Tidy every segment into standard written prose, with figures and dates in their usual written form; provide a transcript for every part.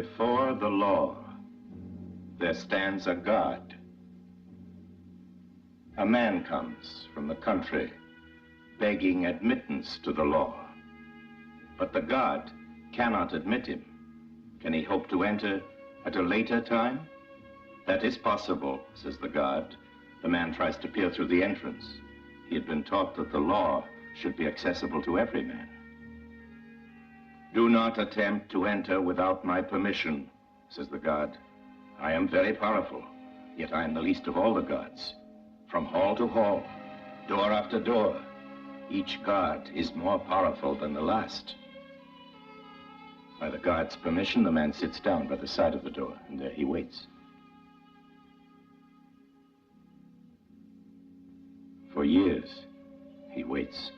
Before the law, there stands a God. A man comes from the country begging admittance to the law. But the God cannot admit him. Can he hope to enter at a later time? That is possible, says the God. The man tries to peer through the entrance. He had been taught that the law should be accessible to every man. Do not attempt to enter without my permission, says the God. I am very powerful, yet I am the least of all the gods. From hall to hall, door after door, each god is more powerful than the last. By the God's permission, the man sits down by the side of the door, and there he waits. For years, he waits.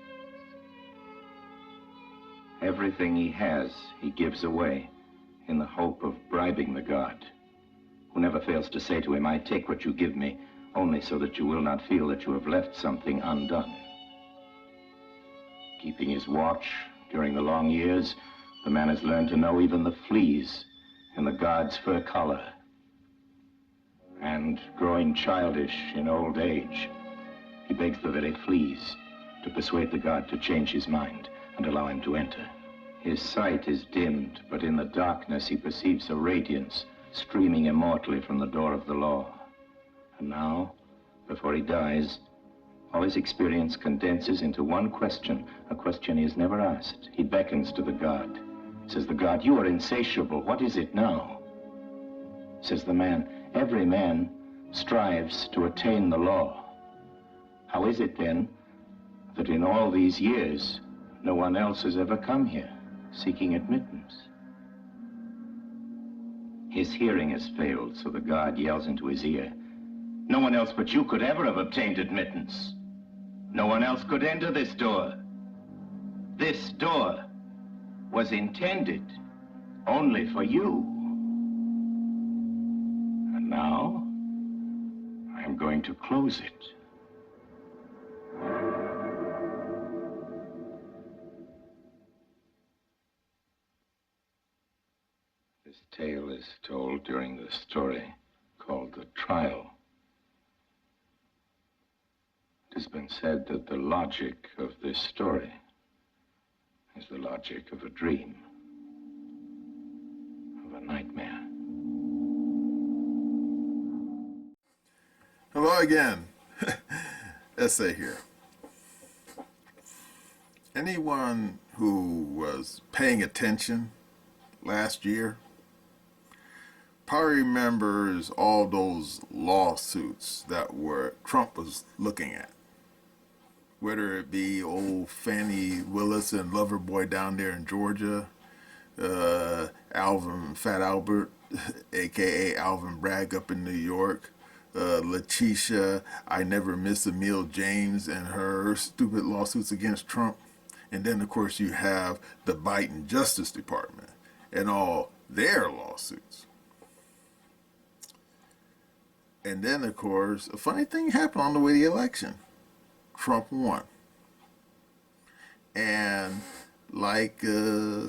Everything he has, he gives away in the hope of bribing the God, who never fails to say to him, I take what you give me, only so that you will not feel that you have left something undone. Keeping his watch during the long years, the man has learned to know even the fleas in the God's fur collar. And growing childish in old age, he begs the very fleas to persuade the God to change his mind and allow him to enter. His sight is dimmed, but in the darkness he perceives a radiance streaming immortally from the door of the law. And now, before he dies, all his experience condenses into one question, a question he has never asked. He beckons to the God. Says the God, you are insatiable. What is it now? Says the man, every man strives to attain the law. How is it then that in all these years, no one else has ever come here seeking admittance? His hearing has failed, so the God yells into his ear, no one else but you could ever have obtained admittance. No one else could enter this door. This door was intended only for you. And now, I am going to close it. This tale is told during the story called The Trial. It has been said that the logic of this story is the logic of a dream, of a nightmare. Hello again. Essay here. Anyone who was paying attention last year probably remembers all those lawsuits that Trump was looking at. Whether it be old Fannie Willis and Loverboy down there in Georgia, Alvin Fat Albert, aka Alvin Bragg up in New York, Letitia I Never Miss a Meal James and her stupid lawsuits against Trump. And then of course you have the Biden Justice Department and all their lawsuits. And then of course a funny thing happened on the way to the election. Trump won. And like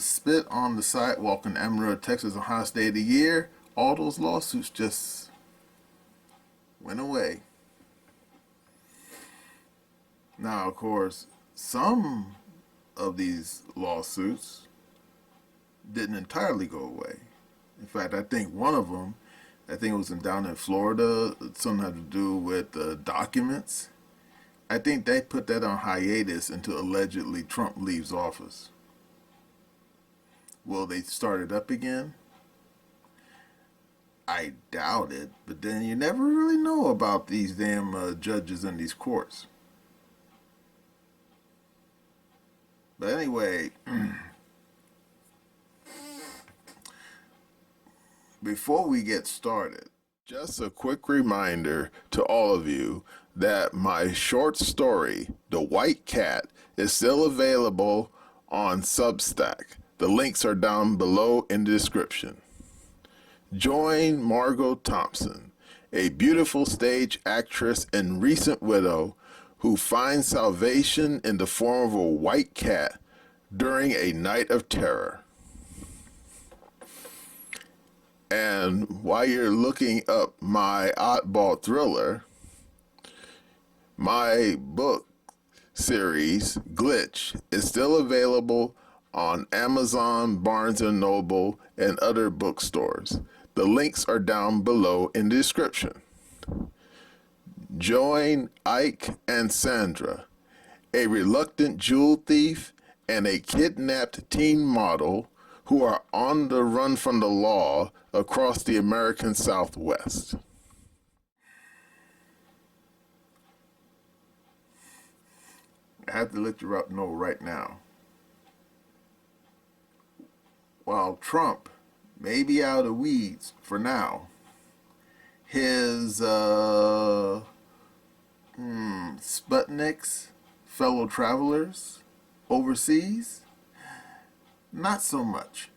spit on the sidewalk in Amarillo, Texas on Hottest Day of the Year, all those lawsuits just went away. Now, of course, some of these lawsuits didn't entirely go away. In fact, I think one of them, I think it was down in Florida, something had to do with documents. I think they put that on hiatus until allegedly Trump leaves office. Will they start it up again? I doubt it, but then you never really know about these damn judges in these courts. But anyway, before we get started, just a quick reminder to all of you that my short story, The White Cat, is still available on Substack. The links are down below in the description. Join Margot Thompson, a beautiful stage actress and recent widow who finds salvation in the form of a white cat during a night of terror. And while you're looking up my oddball thriller, my book series, Glitch, is still available on Amazon, Barnes & Noble, and other bookstores. The links are down below in the description. Join Ike and Sandra, a reluctant jewel thief and a kidnapped teen model who are on the run from the law across the American Southwest. I have to let you know right now. While Trump may be out of the weeds for now, his Sputniks, fellow travelers overseas, not so much.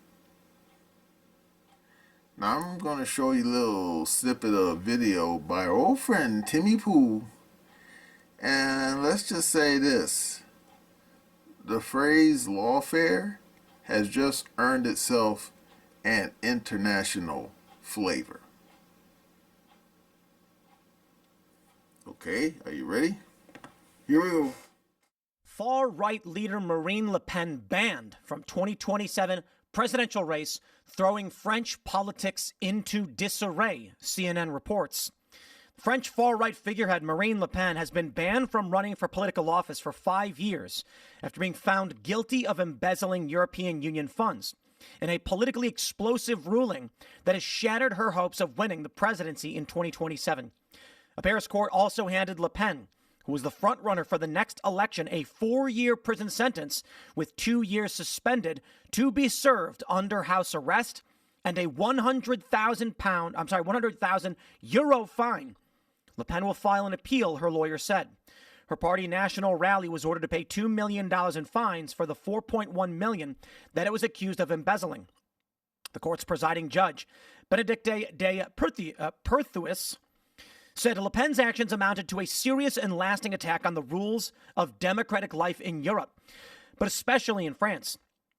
Now I'm going to show you a little snippet of a video by our old friend Timmy Pooh. And let's just say this. The phrase lawfare has just earned itself an international flavor. Okay, are you ready? Here we go. Far-right leader Marine Le Pen banned from 2027 presidential race, throwing French politics into disarray, CNN reports. French far-right figurehead Marine Le Pen has been banned from running for political office for 5 years after being found guilty of embezzling European Union funds in a politically explosive ruling that has shattered her hopes of winning the presidency in 2027. A Paris court also handed Le Pen, who was the frontrunner for the next election, a 4-year prison sentence with 2 years suspended to be served under house arrest and a 100,000 euro fine. Le Pen will file an appeal, her lawyer said. Her party National Rally was ordered to pay $2 million in fines for the $4.1 million that it was accused of embezzling. The court's presiding judge, Benedicte de Perthuis, said Le Pen's actions amounted to a serious and lasting attack on the rules of democratic life in Europe, but especially in France.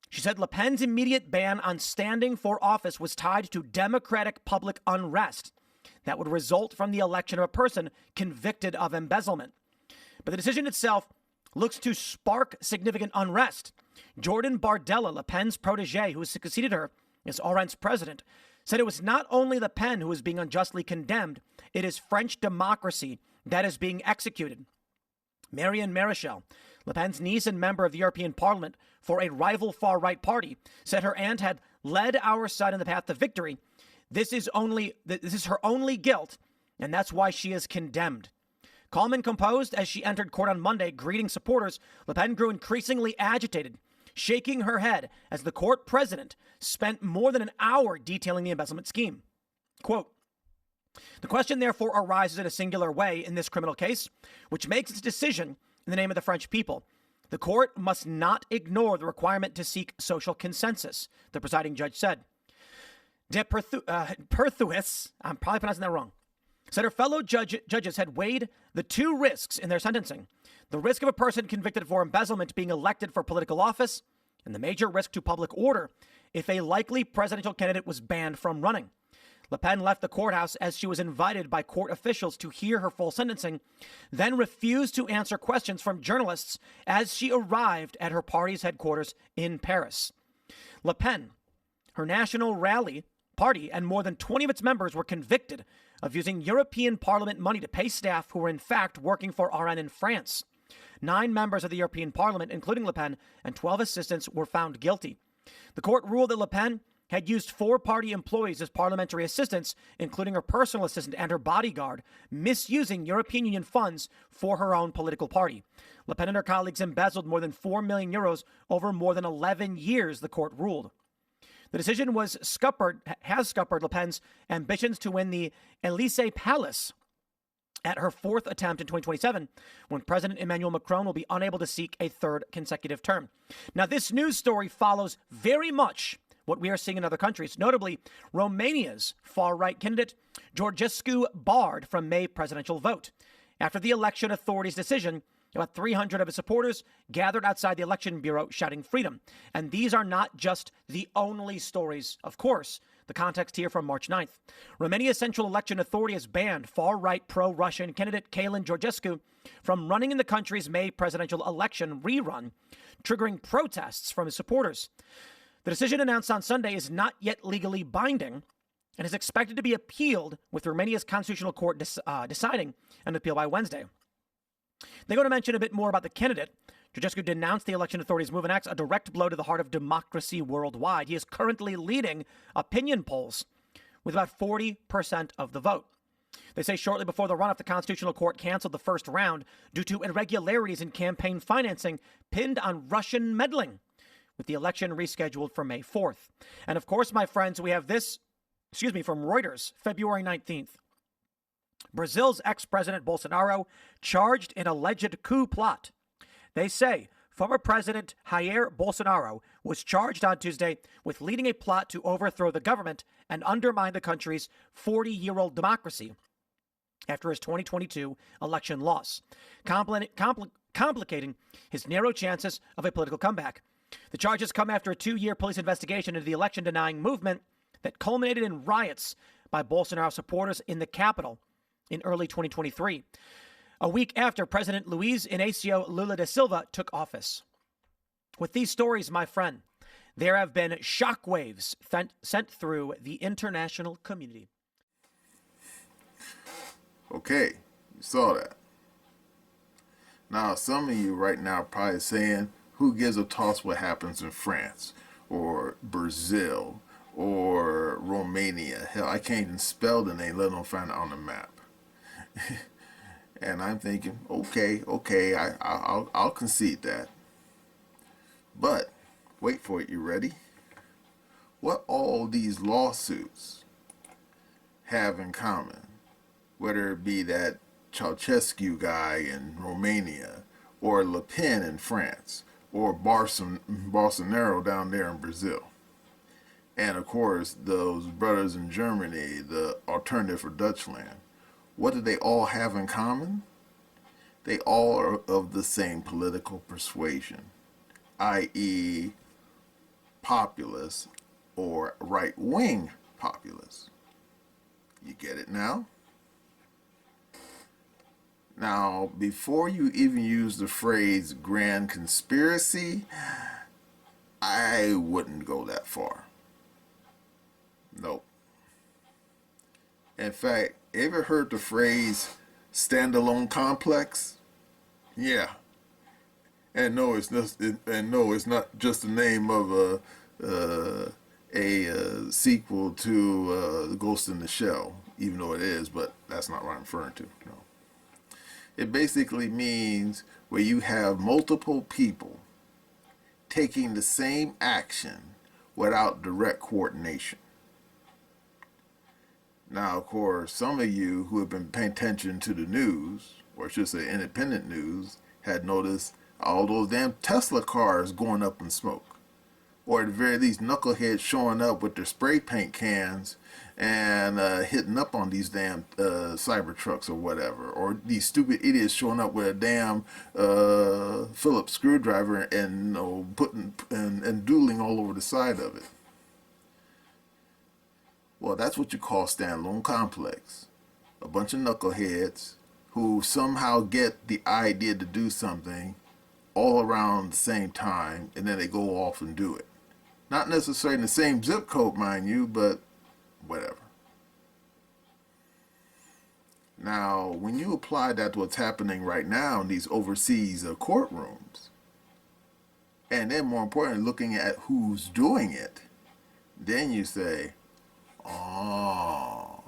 She said Le Pen's immediate ban on standing for office was tied to democratic public unrest that would result from the election of a person convicted of embezzlement. But the decision itself looks to spark significant unrest. Jordan Bardella, Le Pen's protege, who succeeded her as RN's president, said it was not only Le Pen who was being unjustly condemned, it is French democracy that is being executed. Marianne Maréchal, Le Pen's niece and member of the European Parliament for a rival far-right party, said her aunt had led our side on the path to victory. This is her only guilt, and that's why she is condemned. Calm and composed as she entered court on Monday, greeting supporters, Le Pen grew increasingly agitated, shaking her head as the court president spent more than an hour detailing the embezzlement scheme. Quote, "The question therefore arises in a singular way in this criminal case, which makes its decision in the name of the French people. The court must not ignore the requirement to seek social consensus," the presiding judge said. De Perthuis, I'm probably pronouncing that wrong, said her fellow judges had weighed the two risks in their sentencing: the risk of a person convicted for embezzlement being elected for political office, and the major risk to public order if a likely presidential candidate was banned from running. Le Pen left the courthouse as she was invited by court officials to hear her full sentencing, then refused to answer questions from journalists as she arrived at her party's headquarters in Paris. Le Pen, her National Rally party, and more than 20 of its members were convicted of using European Parliament money to pay staff who were in fact working for RN in France. 9 members of the European Parliament, including Le Pen, and 12 assistants were found guilty. The court ruled that Le Pen had used 4 party employees as parliamentary assistants, including her personal assistant and her bodyguard, misusing European Union funds for her own political party. Le Pen and her colleagues embezzled more than 4 million euros over more than 11 years, the court ruled. The decision has scuppered Le Pen's ambitions to win the Élysée Palace at her 4th attempt in 2027, when President Emmanuel Macron will be unable to seek a 3rd consecutive term. Now, this news story follows very much what we are seeing in other countries, notably Romania's far-right candidate, Georgescu, barred from May presidential vote. After the election authorities' decision, About 300 of his supporters gathered outside the election bureau shouting freedom. And these are not just the only stories, of course. The context here from March 9th. Romania's Central Election Authority has banned far-right pro-Russian candidate Călin Georgescu from running in the country's May presidential election rerun, triggering protests from his supporters. The decision announced on Sunday is not yet legally binding and is expected to be appealed, with Romania's Constitutional Court deciding an appeal by Wednesday. They're going to mention a bit more about the candidate. Georgescu denounced the election authorities' move and acts a direct blow to the heart of democracy worldwide. He is currently leading opinion polls with about 40% of the vote. They say shortly before the runoff, the Constitutional Court canceled the first round due to irregularities in campaign financing pinned on Russian meddling, with the election rescheduled for May 4th. And of course, my friends, we have this, from Reuters, February 19th. Brazil's ex-president Bolsonaro charged in alleged coup plot. They say former President Jair Bolsonaro was charged on Tuesday with leading a plot to overthrow the government and undermine the country's 40-year-old democracy after his 2022 election loss, complicating his narrow chances of a political comeback. The charges come after a 2-year police investigation into the election-denying movement that culminated in riots by Bolsonaro supporters in the capital in early 2023, a week after President Luiz Inácio Lula da Silva took office. With these stories, my friend, there have been shockwaves sent through the international community. Okay, you saw that. Now, some of you right now are probably saying, who gives a toss what happens in France or Brazil or Romania? Hell, I can't even spell the name, let alone find it on the map. And I'm thinking, okay, I'll concede that. But wait for it, you ready? What all these lawsuits have in common, whether it be that Ceausescu guy in Romania, or Le Pen in France, or Bolsonaro down there in Brazil, and of course those brothers in Germany, the Alternative for Dutchland. What do they all have in common? They all are of the same political persuasion, i.e. populist or right-wing populist. You get it now? Now, before you even use the phrase grand conspiracy, I wouldn't go that far. Nope. In fact, ever heard the phrase standalone complex? Yeah. And no, it's not just the name of a sequel to Ghost in the Shell, even though it is, but that's not what I'm referring to. No. It basically means where you have multiple people taking the same action without direct coordination. Now, of course, some of you who have been paying attention to the news, or I should say independent news, had noticed all those damn Tesla cars going up in smoke. Or at the very least, knuckleheads showing up with their spray paint cans and hitting up on these damn cyber trucks or whatever. Or these stupid idiots showing up with a damn Phillips screwdriver and putting and doodling all over the side of it. Well, that's what you call standalone complex. A bunch of knuckleheads who somehow get the idea to do something all around the same time, and then they go off and do it. Not necessarily in the same zip code, mind you, but whatever. Now, when you apply that to what's happening right now in these overseas courtrooms, and then more importantly, looking at who's doing it, then you say, oh,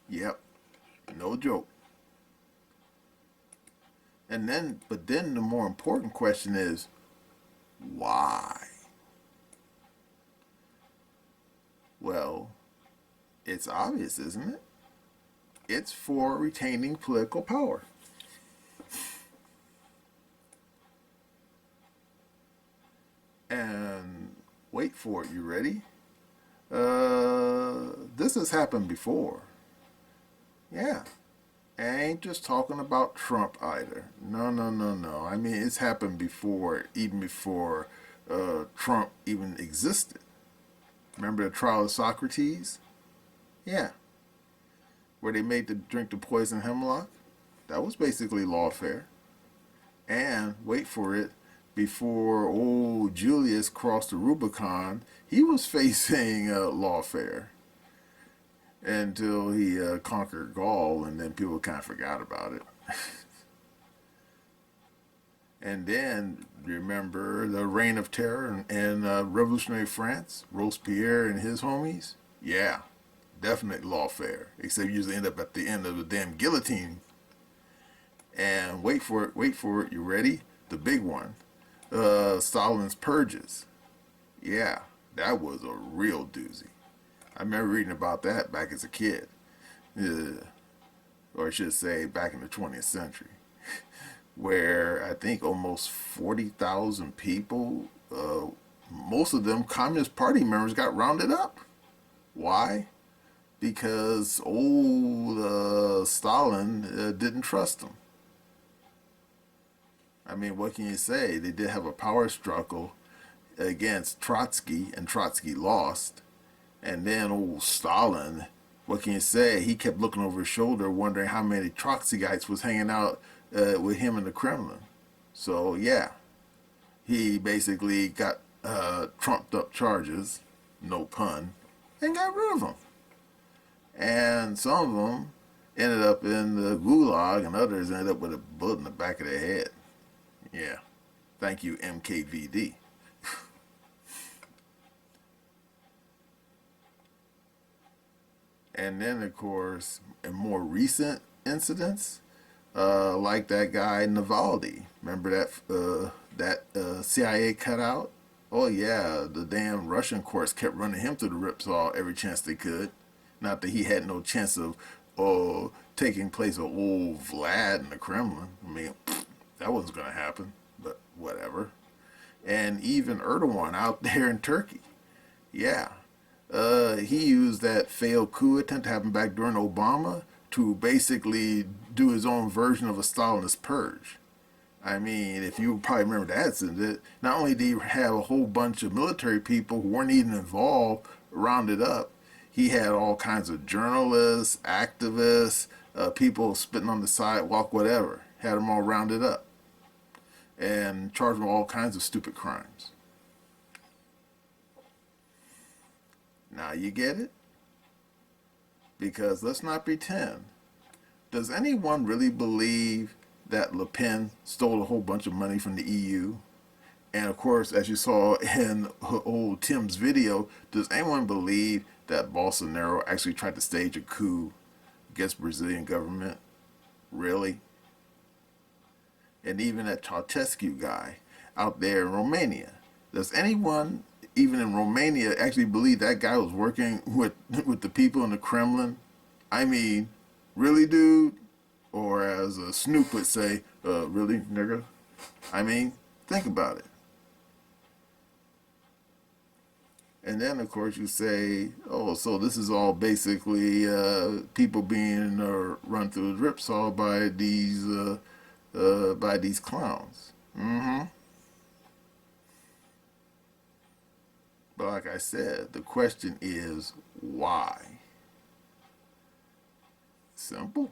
yep, no joke. But then the more important question is, why? Well, it's obvious, isn't it? It's for retaining political power. And wait for it, you ready? This has happened before. Yeah. I ain't just talking about Trump either. No, no, no, no. I mean, it's happened before, even before Trump even existed. Remember the trial of Socrates? Yeah, where they made to drink the poison hemlock. That was basically lawfare. And wait for it, before old Julius crossed the Rubicon, he was facing lawfare until he conquered Gaul, and then people kind of forgot about it. And then remember the Reign of Terror in Revolutionary France, Robespierre and his homies? Yeah, definite lawfare, except you usually end up at the end of the damn guillotine. And wait for it, you ready? The big one. Stalin's purges. Yeah, that was a real doozy. I remember reading about that back as a kid. Or I should say back in the 20th century. Where I think almost 40,000 people, most of them Communist Party members, got rounded up. Why? Because old Stalin didn't trust them. I mean, what can you say? They did have a power struggle against Trotsky, and Trotsky lost. And then old Stalin, what can you say? He kept looking over his shoulder, wondering how many Trotskyites was hanging out with him in the Kremlin. So, yeah, he basically got trumped up charges, no pun, and got rid of them. And some of them ended up in the gulag, and others ended up with a bullet in the back of their head. Yeah. Thank you, MKVD. And then, of course, in more recent incidents, like that guy Navalny. Remember that CIA cutout? Oh yeah, the damn Russian courts kept running him through the ripsaw every chance they could. Not that he had no chance of taking place of old Vlad in the Kremlin. I mean, that wasn't going to happen, but whatever. And even Erdogan out there in Turkey. Yeah. He used that failed coup attempt to happen back during Obama to basically do his own version of a Stalinist purge. I mean, if you probably remember that incident, not only did he have a whole bunch of military people who weren't even involved rounded up, he had all kinds of journalists, activists, people spitting on the sidewalk, whatever. Had them all rounded up and charged them with all kinds of stupid crimes. Now you get it? Because let's not pretend. Does anyone really believe that Le Pen stole a whole bunch of money from the EU? And of course, as you saw in old Tim's video, does anyone believe that Bolsonaro actually tried to stage a coup against Brazilian government? Really? And even that Ceausescu guy out there in Romania. Does anyone, even in Romania, actually believe that guy was working with the people in the Kremlin? I mean, really, dude? Or as Snoop would say, really, nigga? I mean, think about it. And then, of course, you say, oh, so this is all basically people being run through the ripsaw by these clowns. Mm-hmm. But like I said, the question is, why? Simple.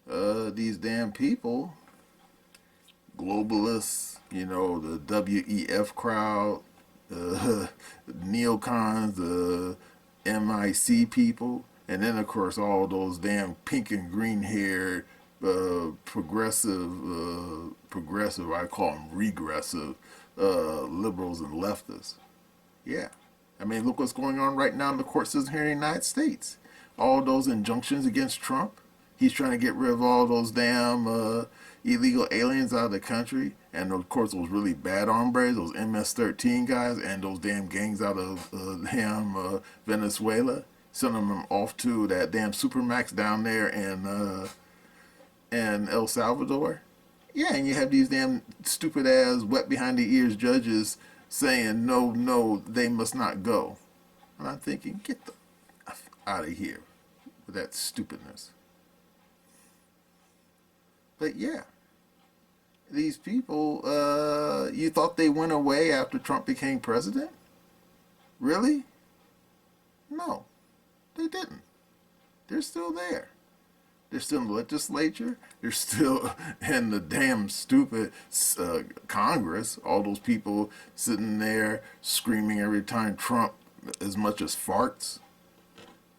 These damn people, globalists, the WEF crowd, neocons, the MIC people, and then of course all those damn pink and green haired progressive, I call them regressive, liberals and leftists. Yeah. I mean, look what's going on right now in the court system here in the United States. All those injunctions against Trump. He's trying to get rid of all those damn illegal aliens out of the country. And of course, those really bad hombres, those MS-13 guys, and those damn gangs out of Venezuela. Sending them off to that damn Supermax down there in El Salvador. Yeah, and you have these damn stupid ass, wet behind the ears judges saying, no, they must not go. And I'm thinking, get the F out of here with that stupidness. But yeah, these people, you thought they went away after Trump became president? Really? No, they didn't. They're still there. They're still in the legislature. They're still in the damn stupid Congress. All those people sitting there screaming every time Trump as much as farts.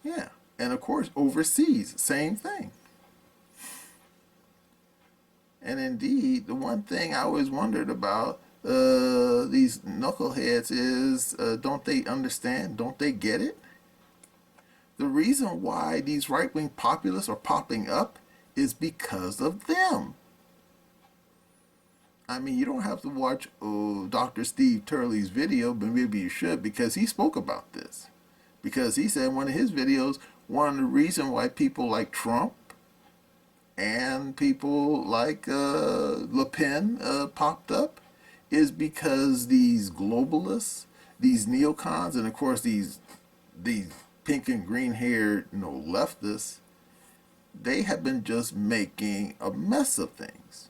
Yeah. And of course, overseas, same thing. And indeed, the one thing I always wondered about these knuckleheads is, don't they understand? Don't they get it? The reason why these right-wing populists are popping up is because of them. I mean, you don't have to watch Dr. Steve Turley's video, but maybe you should, because he spoke about this. Because he said in one of his videos, one of the reasons why people like Trump and people like Le Pen popped up is because these globalists, these neocons, and of course these pink and green haired, leftists, they have been just making a mess of things.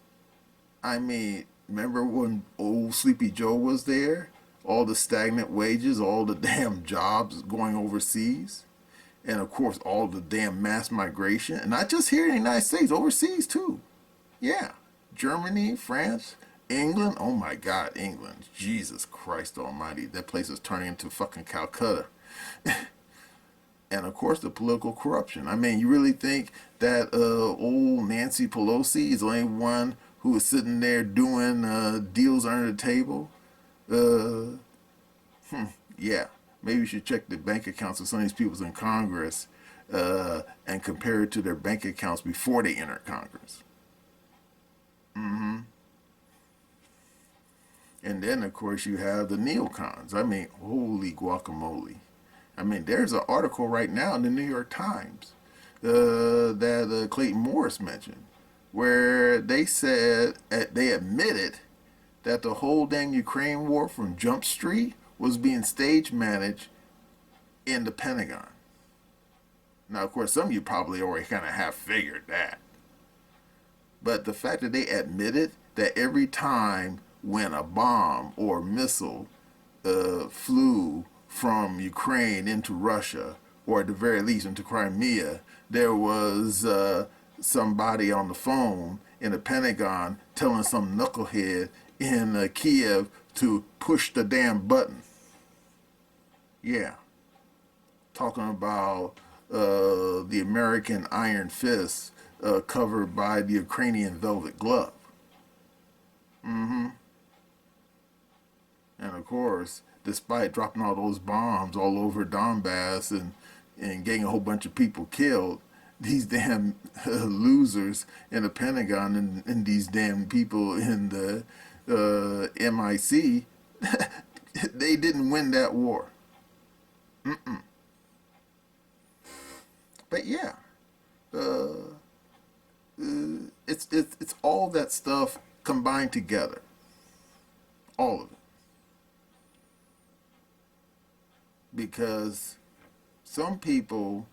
I mean, remember when old Sleepy Joe was there? All the stagnant wages, all the damn jobs going overseas, and of course all the damn mass migration, and not just here in the United States, overseas too. Yeah, Germany, France, England. Oh my God, England! Jesus Christ Almighty, that place is turning into fucking Calcutta. And of course the political corruption. I mean, you really think that old Nancy Pelosi is the only one who is sitting there doing deals under the table? Yeah, maybe you should check the bank accounts of some of these people in Congress and compare it to their bank accounts before they entered Congress. And then, of course, you have the neocons. I mean, holy guacamole. I mean, there's an article right now in the New York Times that Clayton Morris mentioned, where they said, they admitted that the whole damn Ukraine war from Jump Street was being stage managed in the Pentagon. Now, of course, some of you probably already kind of have figured that. But the fact that they admitted that every time when a bomb or missile flew from Ukraine into Russia, or at the very least into Crimea, there was somebody on the phone in the Pentagon telling some knucklehead in Kiev to push the damn button. Yeah. Talking about the American Iron Fist covered by the Ukrainian velvet glove. And of course, despite dropping all those bombs all over Donbass and getting a whole bunch of people killed, these damn losers in the Pentagon and these damn people in the MIC, they didn't win that war. But yeah, it's all that stuff combined together, all of it. Because some people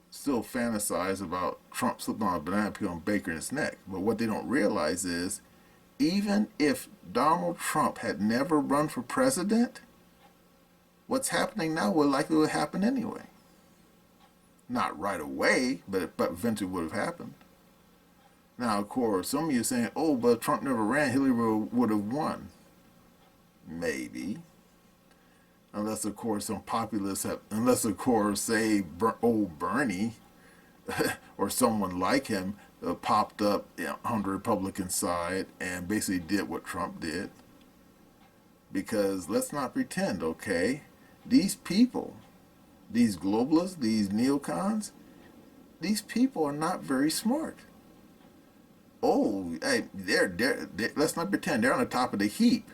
still fantasize about Trump slipping on a banana peel and Baker in his neck. But what they don't realize is, even if Donald Trump had never run for president, what's happening now would likely happen anyway. Not right away, but eventually would have happened. Now, of course, some of you are saying, oh, but Trump never ran, Hillary would have won. Maybe. Unless, of course, some populists have, unless, of course, say, old Bernie or someone like him popped up on the Republican side and basically did what Trump did. Because let's not pretend, okay? These people, these globalists, these neocons, these people are not very smart. Oh, hey, they're let's not pretend they're on the top of the heap.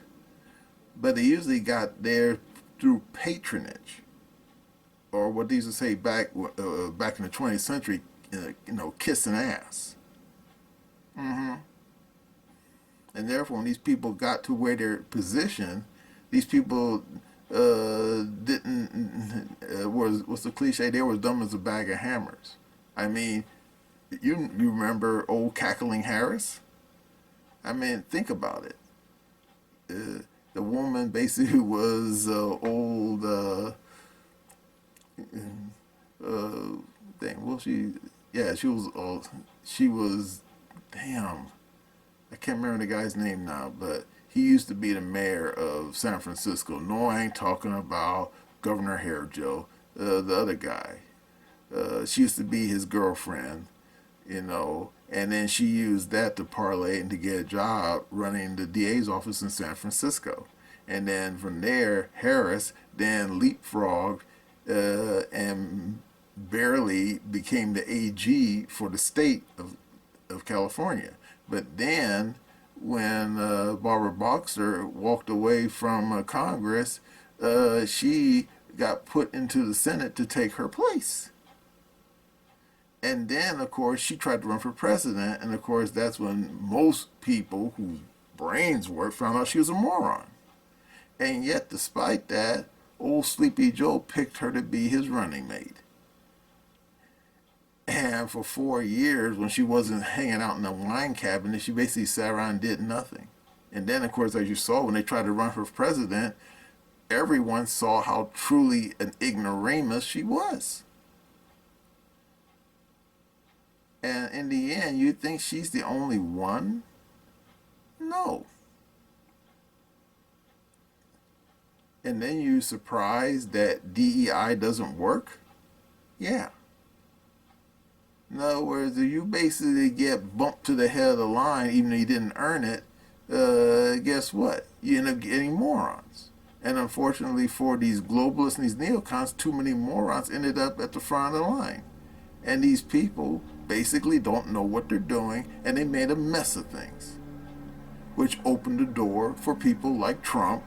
But they usually got there through patronage, or what they used to say back in the 20th century, kissing ass. And therefore, when these people got to where they're positioned, these people didn't, what's the cliche? They were as dumb as a bag of hammers. I mean, You remember old Cackling Harris? I mean, think about it. The woman basically was old. Dang, well, yeah, she was. She was. Damn, I can't remember the guy's name now, but he used to be the mayor of San Francisco. No, I ain't talking about Governor Hair Joe, the other guy. She used to be his girlfriend, and then she used that to parlay and to get a job running the DA's office in San Francisco. And then from there, Harris then leapfrogged and barely became the AG for the state of California. But then when Barbara Boxer walked away from Congress, she got put into the Senate to take her place. And then, of course, she tried to run for president. And, of course, that's when most people whose brains work found out she was a moron. And yet, despite that, old Sleepy Joe picked her to be his running mate. And for 4 years, when she wasn't hanging out in the wine cabinet, she basically sat around and did nothing. And then, of course, as you saw, when they tried to run for president, everyone saw how truly an ignoramus she was. And in the end, you think she's the only one? No. And then you're surprised that DEI doesn't work? Yeah. In other words, if you basically get bumped to the head of the line, even though you didn't earn it, guess what? You end up getting morons. And unfortunately for these globalists and these neocons, too many morons ended up at the front of the line. And these people basically don't know what they're doing, and they made a mess of things, which opened the door for people like Trump,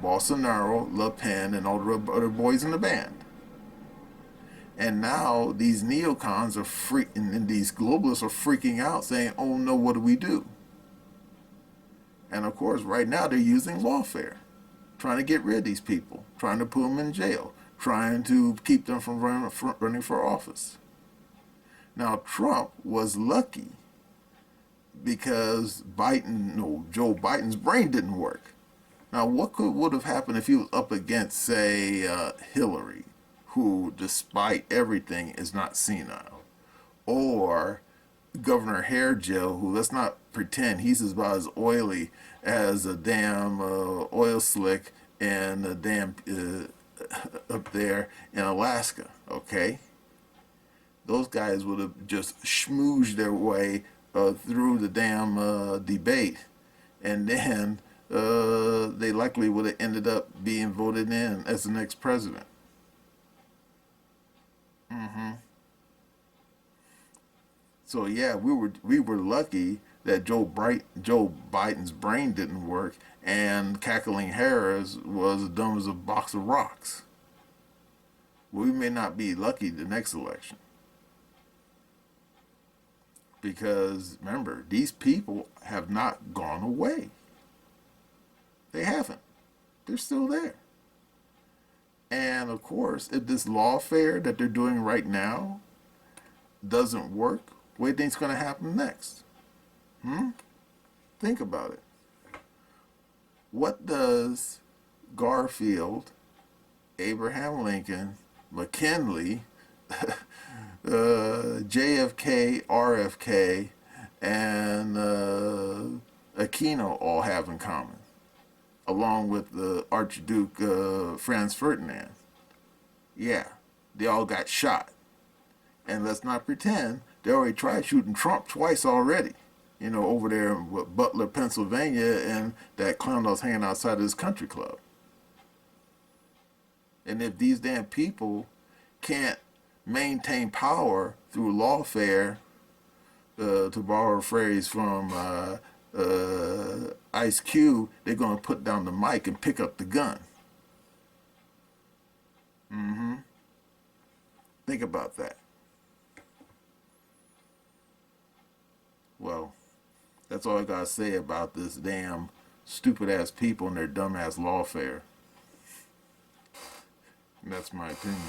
Bolsonaro, Le Pen, and all the other boys in the band. And now these neocons are freaking, and these globalists are freaking out, saying, "Oh no, what do we do?" And of course, right now they're using lawfare, trying to get rid of these people, trying to put them in jail, trying to keep them from running for office. Now, Trump was lucky because Joe Biden's brain didn't work. Now, what would have happened if he was up against, say, Hillary, who, despite everything, is not senile? Or Governor Hair Joe, who, let's not pretend, he's about as oily as a damn oil slick and a damn up there in Alaska, okay? Those guys would have just schmoozed their way through the damn debate, and then they likely would have ended up being voted in as the next president. So yeah, we were lucky that Joe Biden's brain didn't work, and Cackling Harris was dumb as a box of rocks. We may not be lucky the next election. Because, remember, these people have not gone away. They haven't. They're still there. And, of course, if this lawfare that they're doing right now doesn't work, what do you think's going to happen next? Think about it. What does Garfield, Abraham Lincoln, McKinley, JFK, RFK, and Aquino all have in common, along with the Archduke Franz Ferdinand? Yeah, they all got shot. And let's not pretend, they already tried shooting Trump twice already, over there in Butler, Pennsylvania, and that clown that was hanging outside of his country club. And if these damn people can't maintain power through lawfare, to borrow a phrase from Ice Cube, they're going to put down the mic and pick up the gun. Think about that. Well, that's all I got to say about this damn stupid-ass people and their dumb-ass lawfare. And that's my opinion.